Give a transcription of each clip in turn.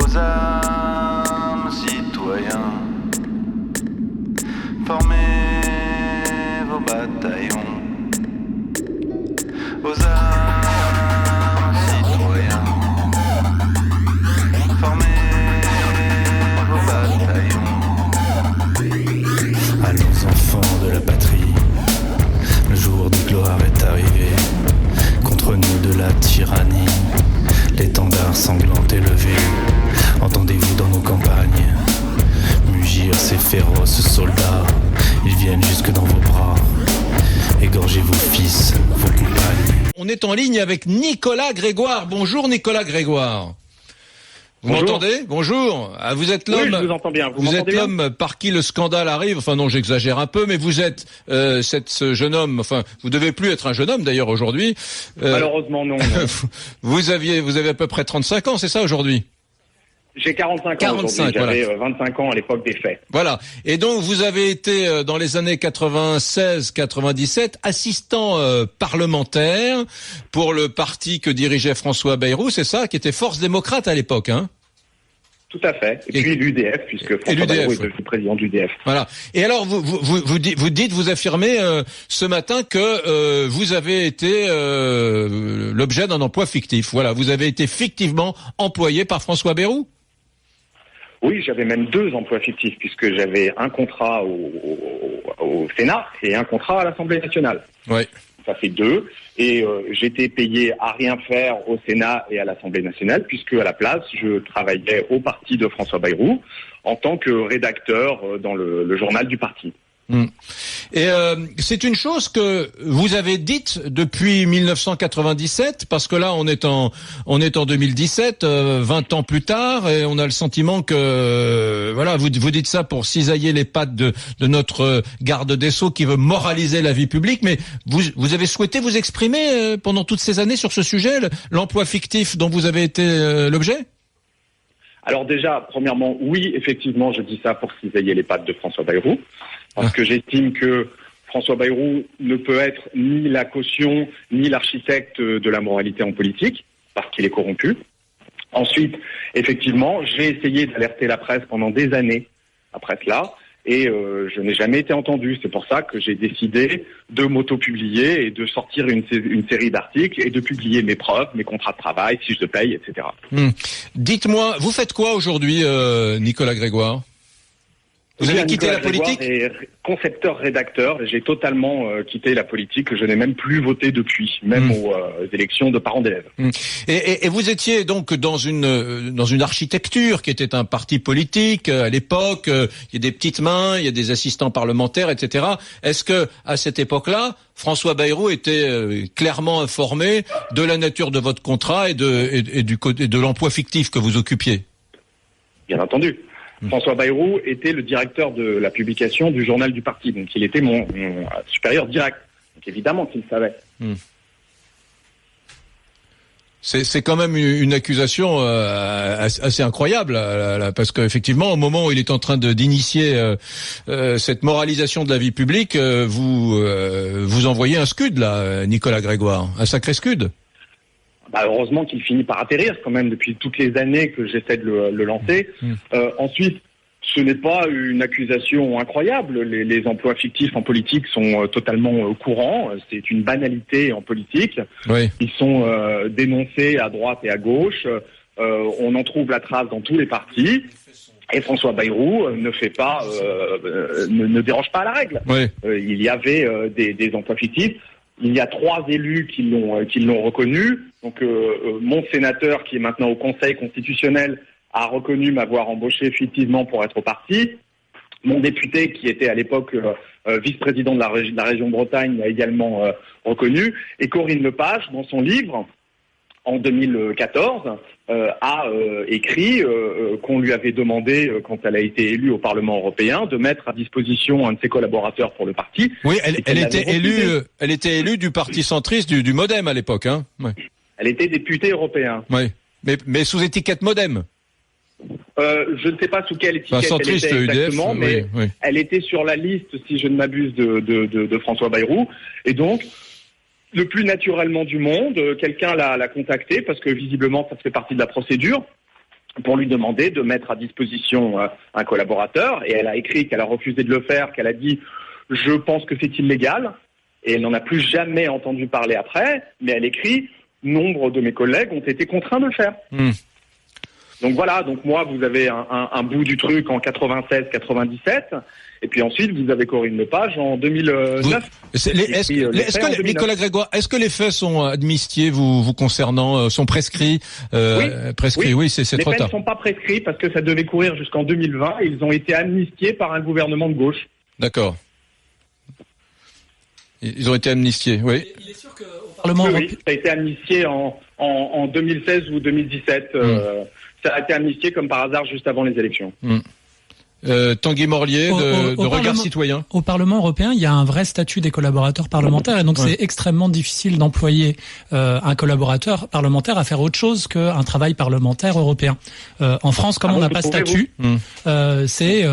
aux armes, citoyens, formez vos bataillons. Aux armes, citoyens, formez vos bataillons. Allons enfants de la patrie, le jour de gloire est arrivé. Contre nous de la tyrannie, l'étendard sanglant est levé. Entendez-vous dans nos campagnes mugir ces féroces soldats. Ils viennent jusque dans vos bras, égorgez vos fils, vos compagnes. On est en ligne avec Nicolas Grégoire. Bonjour Nicolas Grégoire. Vous m'entendez ? Bonjour. Ah, vous êtes l'homme. Oui, je vous entends bien. Vous êtes l'homme par qui le scandale arrive. Enfin non, j'exagère un peu, mais vous êtes ce jeune homme. Enfin, vous devez plus être un jeune homme d'ailleurs aujourd'hui. Malheureusement non. Vous avez à peu près 35 ans, c'est ça aujourd'hui ? J'ai 45 ans aujourd'hui. J'avais 25 ans à l'époque des faits. Voilà. Et donc vous avez été dans les années 96-97 assistant parlementaire pour le parti que dirigeait François Bayrou, c'est ça, qui était Force démocrate à l'époque, hein ? Tout à fait. Et puis l'UDF, puisque François Bayrou est devenu président du l'UDF. Voilà. Et alors vous affirmez ce matin que vous avez été l'objet d'un emploi fictif. Voilà, vous avez été fictivement employé par François Bayrou. Oui, j'avais même 2 emplois fictifs, puisque j'avais un contrat au Sénat et un contrat à l'Assemblée nationale. Oui. Ça fait 2. Et j'étais payé à rien faire au Sénat et à l'Assemblée nationale, puisque à la place, je travaillais au parti de François Bayrou en tant que rédacteur dans le journal du parti. Et c'est une chose que vous avez dite depuis 1997, parce que là on est en 2017, 20 ans plus tard, et on a le sentiment que voilà, vous dites ça pour cisailler les pattes de notre garde des Sceaux qui veut moraliser la vie publique, mais vous avez souhaité vous exprimer pendant toutes ces années sur ce sujet, l'emploi fictif dont vous avez été l'objet ? Alors déjà, premièrement, oui, effectivement, je dis ça pour cisailler les pattes de François Bayrou, parce que j'estime que François Bayrou ne peut être ni la caution, ni l'architecte de la moralité en politique, parce qu'il est corrompu. Ensuite, effectivement, j'ai essayé d'alerter la presse pendant des années, après cela, et je n'ai jamais été entendu. C'est pour ça que j'ai décidé de m'auto-publier et de sortir une série d'articles et de publier mes preuves, mes contrats de travail, fiches de paye, etc. Dites-moi, vous faites quoi aujourd'hui, Nicolas Grégoire ? Vous avez quitté la politique ? Concepteur-rédacteur, j'ai totalement quitté la politique. Je n'ai même plus voté depuis, même aux élections de parents d'élèves. Et vous étiez donc dans une architecture qui était un parti politique à l'époque. Il y a des petites mains, il y a des assistants parlementaires, etc. Est-ce que à cette époque-là, François Bayrou était clairement informé de la nature de votre contrat et de l'emploi fictif que vous occupiez ? Bien entendu. François Bayrou était le directeur de la publication du journal du parti, donc il était mon supérieur direct. Donc évidemment qu'il le savait. C'est quand même une accusation assez incroyable, parce qu'effectivement, au moment où il est en train d'initier cette moralisation de la vie publique, vous envoyez un scud là, Nicolas Grégoire, un sacré scud. Heureusement qu'il finit par atterrir quand même depuis toutes les années que j'essaie de le lancer. Ensuite, ce n'est pas une accusation incroyable. Les emplois fictifs en politique sont totalement courants. C'est une banalité en politique. Oui. Ils sont dénoncés à droite et à gauche. On en trouve la trace dans tous les partis. Et François Bayrou ne déroge pas à la règle. Oui. Il y avait des emplois fictifs. Il y a 3 élus qui l'ont reconnu. Donc mon sénateur, qui est maintenant au Conseil constitutionnel, a reconnu m'avoir embauché fictivement pour être au parti. Mon député, qui était à l'époque vice-président de la région Bretagne, l'a également reconnu. Et Corinne Lepage, dans son livre, en 2014, a écrit qu'on lui avait demandé, quand elle a été élue au Parlement européen, de mettre à disposition un de ses collaborateurs pour le parti. Oui, elle était élue du parti centriste du MoDem à l'époque, hein. Ouais. Elle était députée européen. Oui, mais sous étiquette MoDem. Je ne sais pas sous quelle étiquette centriste, elle était exactement, UDF, mais oui. elle était sur la liste, si je ne m'abuse, de François Bayrou. Et donc, le plus naturellement du monde, quelqu'un l'a contacté, parce que visiblement, ça fait partie de la procédure. pour lui demander de mettre à disposition un collaborateur. Et elle a écrit qu'elle a refusé de le faire, qu'elle a dit « je pense que c'est illégal ». Et elle n'en a plus jamais entendu parler après, mais elle écrit « nombre de mes collègues ont été contraints de le faire ». Donc voilà, donc moi vous avez un bout du truc en 96-97, et puis ensuite vous avez Corinne Lepage en 2009. Nicolas Grégoire, est-ce que les faits sont amnistiés vous concernant, sont prescrits prescrits, oui, c'est trop tard. Les faits ne sont pas prescrits parce que ça devait courir jusqu'en 2020 et ils ont été amnistiés par un gouvernement de gauche. D'accord. Ils ont été amnistiés, oui. Il est sûr qu'au Parlement européen... ça a été amnistié en 2016 ou 2017. Ça a été amnistié comme par hasard juste avant les élections. Tanguy Morlier de Regard Citoyen. Au Parlement européen, il y a un vrai statut des collaborateurs parlementaires et donc c'est extrêmement difficile d'employer un collaborateur parlementaire à faire autre chose qu'un travail parlementaire européen. En France, comme on n'a pas statut, c'est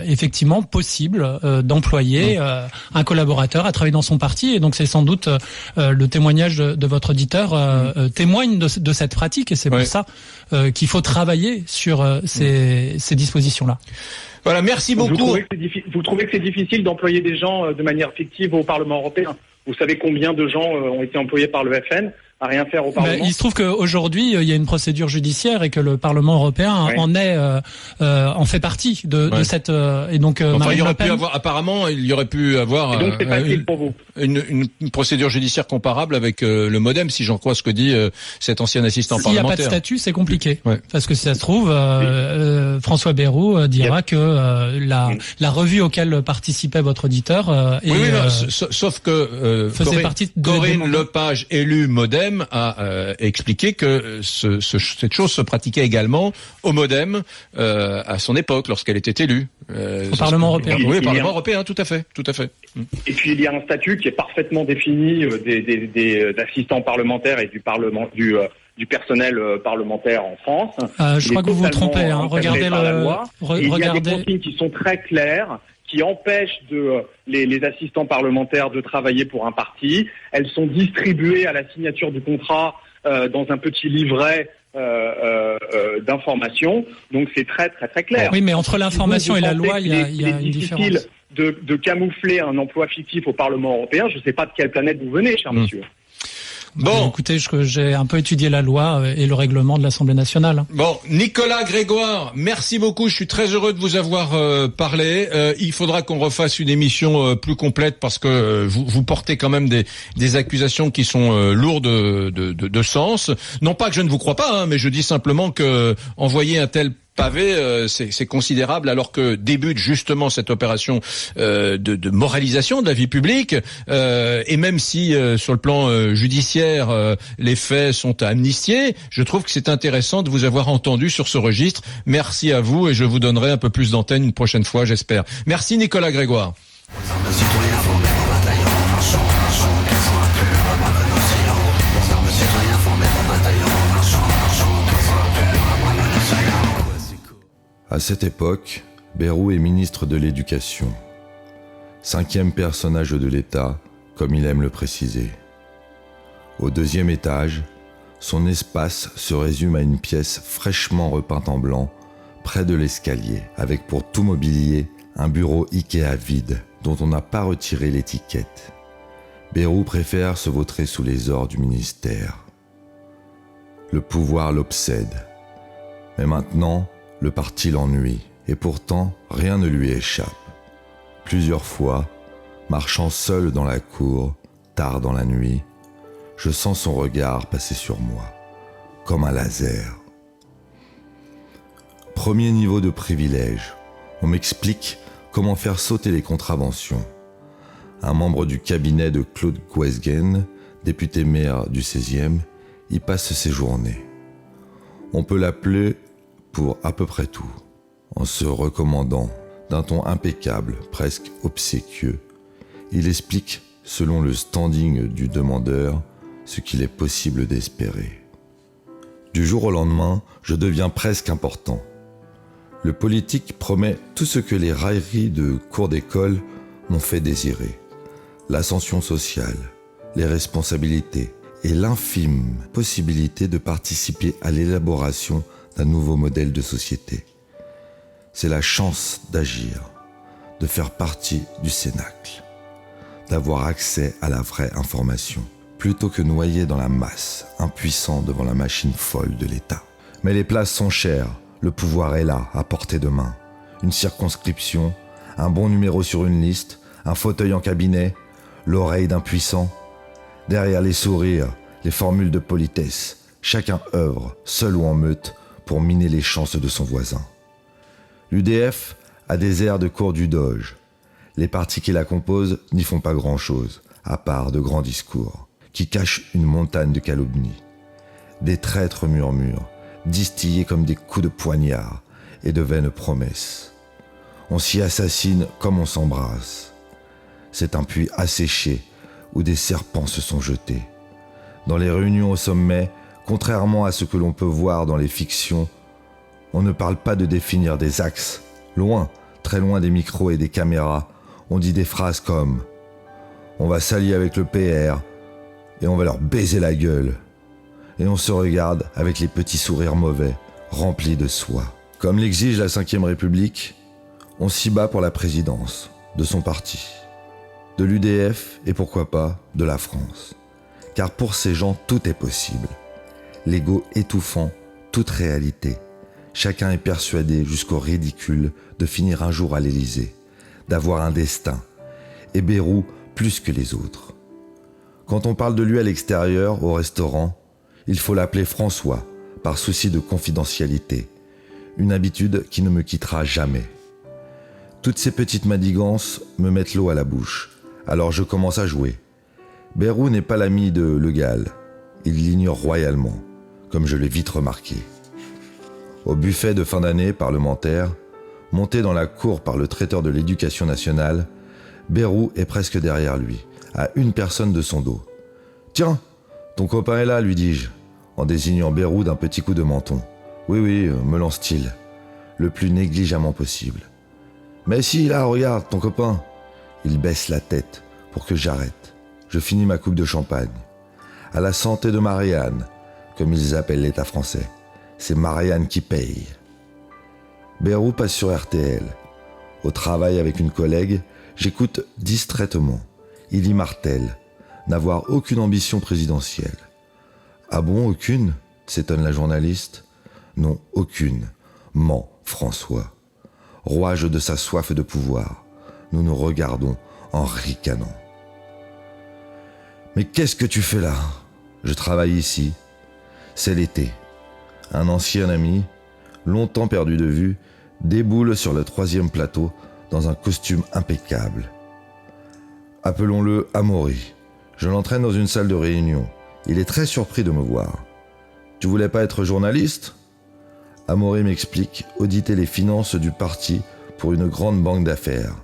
effectivement possible d'employer un collaborateur à travailler dans son parti et donc c'est sans doute le témoignage de votre auditeur témoigne de cette pratique et c'est pour ça qu'il faut travailler sur ces dispositions-là. Voilà, merci beaucoup. Vous trouvez que c'est difficile d'employer des gens de manière fictive au Parlement européen ? Vous savez combien de gens ont été employés par le FN à rien faire au Parlement ? Il se trouve qu'aujourd'hui, il y a une procédure judiciaire et que le Parlement européen en fait partie de cette... et donc, enfin, il y aurait pu avoir, apparemment, il y aurait pu avoir donc, c'est facile pour vous. Une procédure judiciaire comparable avec le MoDem, si j'en crois ce que dit cet ancien assistant parlementaire. S'il n'y a pas de statut, c'est compliqué. Parce que si ça se trouve, François Bayrou dira que la revue auquel participait votre auditeur sauf que faisait partie de Corinne Lepage, élue MoDem, a expliqué que cette chose se pratiquait également au MoDem à son époque, lorsqu'elle était élue. Au Parlement européen. Oui, au Parlement européen, tout à fait. Et puis il y a un statut qui est parfaitement défini des assistants parlementaires et du personnel parlementaire en France. Je crois que vous vous trompez. Regardez il y a des consignes qui sont très claires, qui empêchent les assistants parlementaires de travailler pour un parti. Elles sont distribuées à la signature du contrat dans un petit livret d'information. Donc c'est très très très clair. Oui, mais entre l'information et la loi, il y a une différence. C'est difficile de camoufler un emploi fictif au Parlement européen. Je ne sais pas de quelle planète vous venez, cher monsieur. Bon, écoutez, j'ai un peu étudié la loi et le règlement de l'Assemblée nationale. Bon, Nicolas Grégoire, merci beaucoup. Je suis très heureux de vous avoir parlé. Il faudra qu'on refasse une émission plus complète parce que vous portez quand même des accusations qui sont lourdes de sens. Non pas que je ne vous crois pas, mais je dis simplement que envoyer un tel pavé, c'est considérable alors que débute justement cette opération de moralisation de la vie publique et même si sur le plan judiciaire les faits sont amnistiés, je trouve que c'est intéressant de vous avoir entendu sur ce registre. Merci à vous et je vous donnerai un peu plus d'antenne une prochaine fois, j'espère. Merci Nicolas Grégoire. À cette époque, Bayrou est ministre de l'Éducation. 5e personnage de l'État, comme il aime le préciser. Au 2e étage, son espace se résume à une pièce fraîchement repeinte en blanc, près de l'escalier, avec pour tout mobilier un bureau Ikea vide, dont on n'a pas retiré l'étiquette. Bayrou préfère se vautrer sous les ors du ministère. Le pouvoir l'obsède. Mais maintenant, le parti l'ennuie, et pourtant rien ne lui échappe. Plusieurs fois, marchant seul dans la cour, tard dans la nuit, je sens son regard passer sur moi, comme un laser. Premier niveau de privilège, on m'explique comment faire sauter les contraventions. Un membre du cabinet de Claude Guesguen, député maire du 16e, y passe ses journées. On peut l'appeler pour à peu près tout, en se recommandant d'un ton impeccable, presque obséquieux. Il explique, selon le standing du demandeur, ce qu'il est possible d'espérer. Du jour au lendemain, je deviens presque important. Le politique promet tout ce que les railleries de cours d'école m'ont fait désirer. L'ascension sociale, les responsabilités et l'infime possibilité de participer à l'élaboration d'un nouveau modèle de société. C'est la chance d'agir, de faire partie du cénacle, d'avoir accès à la vraie information, plutôt que noyé dans la masse, impuissant devant la machine folle de l'État. Mais les places sont chères, le pouvoir est là, à portée de main. Une circonscription, un bon numéro sur une liste, un fauteuil en cabinet, l'oreille d'un puissant. Derrière les sourires, les formules de politesse, chacun œuvre, seul ou en meute, pour miner les chances de son voisin. L'UDF a des airs de cour du Doge. Les partis qui la composent n'y font pas grand-chose, à part de grands discours, qui cachent une montagne de calomnies. Des traîtres murmurent, distillés comme des coups de poignard et de vaines promesses. On s'y assassine comme on s'embrasse. C'est un puits asséché où des serpents se sont jetés. Dans les réunions au sommet, contrairement à ce que l'on peut voir dans les fictions, on ne parle pas de définir des axes. Loin, très loin des micros et des caméras, on dit des phrases comme « On va s'allier avec le PR et on va leur baiser la gueule ». Et on se regarde avec les petits sourires mauvais, remplis de soi. Comme l'exige la Ve République, on s'y bat pour la présidence de son parti, de l'UDF et pourquoi pas de la France. Car pour ces gens, tout est possible. L'ego étouffant toute réalité. Chacun est persuadé jusqu'au ridicule de finir un jour à l'Élysée, d'avoir un destin, et Bayrou plus que les autres. Quand on parle de lui à l'extérieur, au restaurant, il faut l'appeler François, par souci de confidentialité, une habitude qui ne me quittera jamais. Toutes ces petites manigances me mettent l'eau à la bouche, alors je commence à jouer. Bayrou n'est pas l'ami de Le Gall, il l'ignore royalement, comme je l'ai vite remarqué. Au buffet de fin d'année parlementaire, monté dans la cour par le traiteur de l'Éducation nationale, Bayrou est presque derrière lui, à une personne de son dos. « Tiens, ton copain est là, lui dis-je, en désignant Bayrou d'un petit coup de menton. Oui, me lance-t-il, le plus négligemment possible. Mais si, là, regarde, ton copain. Il baisse la tête pour que j'arrête. Je finis ma coupe de champagne. À la santé de Marianne, comme ils appellent l'État français. C'est Marianne qui paye. Bayrou passe sur RTL. Au travail avec une collègue, j'écoute distraitement. Il y martèle, n'avoir aucune ambition présidentielle. Ah bon, aucune ? S'étonne la journaliste. Non, aucune. Ment François. Rouage de sa soif de pouvoir. Nous nous regardons en ricanant. Mais qu'est-ce que tu fais là ? Je travaille ici. C'est l'été. Un ancien ami, longtemps perdu de vue, déboule sur le 3e plateau dans un costume impeccable. Appelons-le Amaury. Je l'entraîne dans une salle de réunion. Il est très surpris de me voir. « Tu voulais pas être journaliste ?» Amaury m'explique auditer les finances du parti pour une grande banque d'affaires,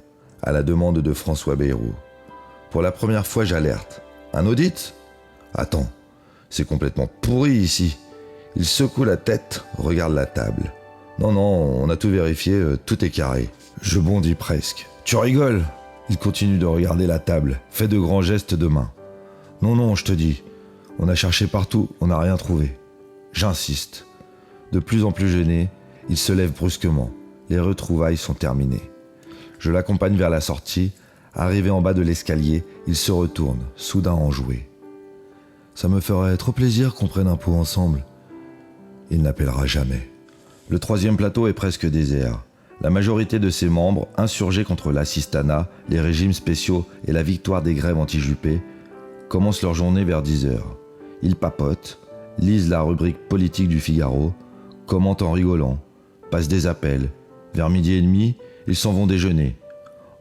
à la demande de François Bayrou. Pour la première fois, j'alerte. « Un audit ? Attends, c'est complètement pourri ici. » Il secoue la tête, regarde la table. « Non, on a tout vérifié, tout est carré. » Je bondis presque. « Tu rigoles ?» Il continue de regarder la table, fait de grands gestes de main. « Non, je te dis. On a cherché partout, on n'a rien trouvé. » J'insiste. De plus en plus gêné, il se lève brusquement. Les retrouvailles sont terminées. Je l'accompagne vers la sortie. Arrivé en bas de l'escalier, il se retourne, soudain enjoué. « Ça me ferait trop plaisir qu'on prenne un pot ensemble. » Il n'appellera jamais. Le 3e plateau est presque désert. La majorité de ses membres, insurgés contre l'assistanat, les régimes spéciaux et la victoire des grèves anti-Juppé, commencent leur journée vers 10h. Ils papotent, lisent la rubrique politique du Figaro, commentent en rigolant, passent des appels. Vers 12h30, ils s'en vont déjeuner,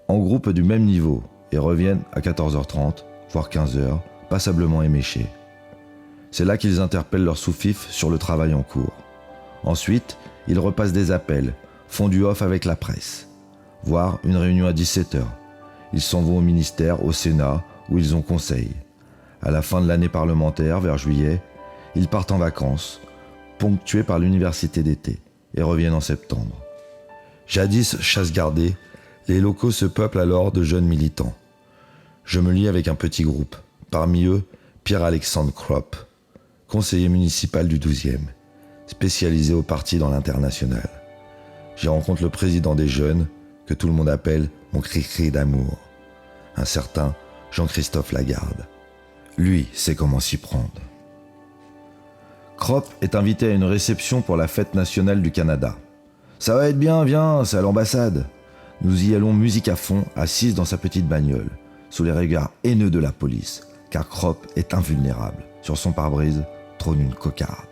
en groupe du même niveau, et reviennent à 14h30, voire 15h, passablement éméchés. C'est là qu'ils interpellent leurs sous-fifs sur le travail en cours. Ensuite, ils repassent des appels, font du off avec la presse, voire une réunion à 17h. Ils s'en vont au ministère, au Sénat, où ils ont conseil. À la fin de l'année parlementaire, vers juillet, ils partent en vacances, ponctués par l'université d'été, et reviennent en septembre. Jadis chasse gardée, les locaux se peuplent alors de jeunes militants. Je me lie avec un petit groupe, parmi eux Pierre-Alexandre Kropp, conseiller municipal du 12e, spécialisé au parti dans l'international. J'y rencontre le président des jeunes, que tout le monde appelle mon cri-cri d'amour, un certain Jean-Christophe Lagarde. Lui sait comment s'y prendre. Crop est invité à une réception pour la fête nationale du Canada. Ça va être bien, viens, c'est à l'ambassade. Nous y allons musique à fond, assise dans sa petite bagnole, sous les regards haineux de la police, car Crop est invulnérable. Sur son pare-brise trône une cocarde.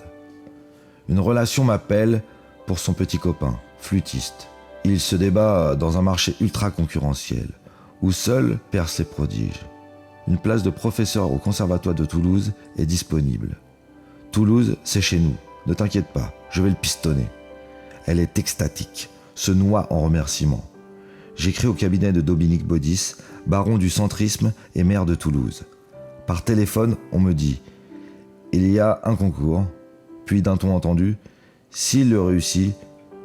Une relation m'appelle pour son petit copain, flûtiste. Il se débat dans un marché ultra concurrentiel, où seul percent les prodiges. Une place de professeur au conservatoire de Toulouse est disponible. Toulouse, c'est chez nous, ne t'inquiète pas, je vais le pistonner. Elle est extatique, se noie en remerciements. J'écris au cabinet de Dominique Baudis, baron du centrisme et maire de Toulouse. Par téléphone, on me dit « Il y a un concours », puis d'un ton entendu « S'il le réussit,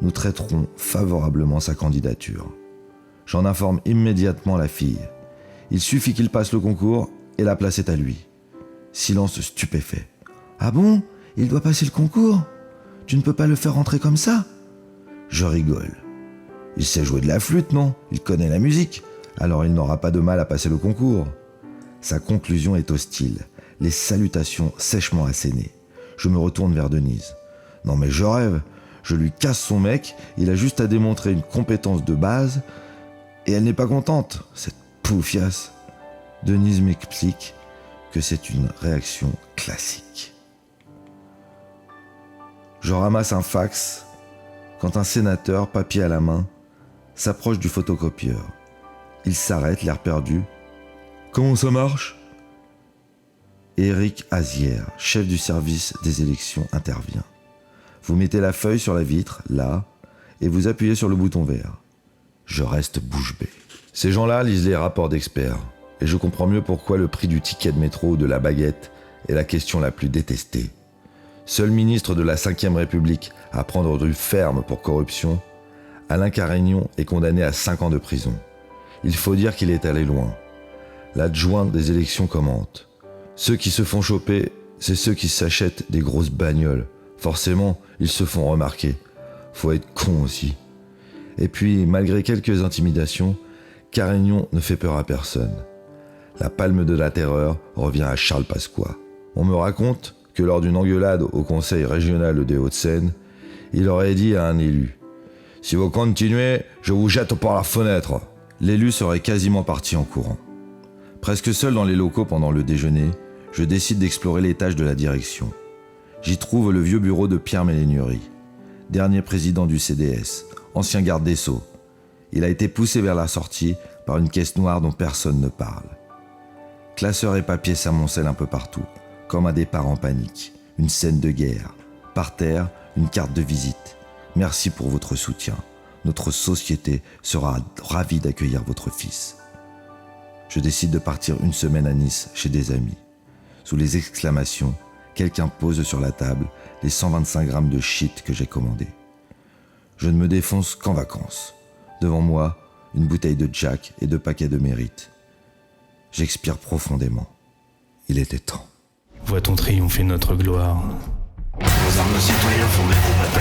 nous traiterons favorablement sa candidature. » J'en informe immédiatement la fille. Il suffit qu'il passe le concours et la place est à lui. Silence stupéfait. « Ah bon ? Il doit passer le concours ? Tu ne peux pas le faire rentrer comme ça ?» Je rigole. Il sait jouer de la flûte, non ? Il connaît la musique. Alors il n'aura pas de mal à passer le concours. Sa conclusion est hostile. Les salutations sèchement assénées. Je me retourne vers Denise. Non mais je rêve. Je lui casse son mec. Il a juste à démontrer une compétence de base. Et elle n'est pas contente, cette poufiasse. Denise m'explique que c'est une réaction classique. Je ramasse un fax quand un sénateur, papier à la main, s'approche du photocopieur. Il s'arrête, l'air perdu. « Comment ça marche ?» Éric Azière, chef du service des élections, intervient. Vous mettez la feuille sur la vitre, là, et vous appuyez sur le bouton vert. Je reste bouche bée. Ces gens-là lisent les rapports d'experts, et je comprends mieux pourquoi le prix du ticket de métro ou de la baguette est la question la plus détestée. Seul ministre de la Ve République à prendre du ferme pour corruption, Alain Carignon est condamné à 5 ans de prison. Il faut dire qu'il est allé loin. L'adjoint des élections commente. Ceux qui se font choper, c'est ceux qui s'achètent des grosses bagnoles. Forcément, ils se font remarquer. Faut être con aussi. Et puis, malgré quelques intimidations, Carignon ne fait peur à personne. La palme de la terreur revient à Charles Pasqua. On me raconte que lors d'une engueulade au conseil régional des Hauts-de-Seine, il aurait dit à un élu « Si vous continuez, je vous jette par la fenêtre !» L'élu serait quasiment parti en courant. Presque seul dans les locaux pendant le déjeuner, je décide d'explorer l'étage de la direction. J'y trouve le vieux bureau de Pierre Mélénurie, dernier président du CDS, ancien garde des Sceaux. Il a été poussé vers la sortie par une caisse noire dont personne ne parle. Classeurs et papiers s'amoncellent un peu partout, comme un départ en panique, une scène de guerre. Par terre, une carte de visite. Merci pour votre soutien. Notre société sera ravie d'accueillir votre fils. Je décide de partir une semaine à Nice chez des amis. Sous les exclamations, quelqu'un pose sur la table les 125 grammes de shit que j'ai commandé. Je ne me défonce qu'en vacances. Devant moi, une bouteille de Jack et 2 paquets de Mérite. J'expire profondément. Il était temps. Vois ton triomphe et notre gloire. Aux armes citoyens font mettre au bataillon.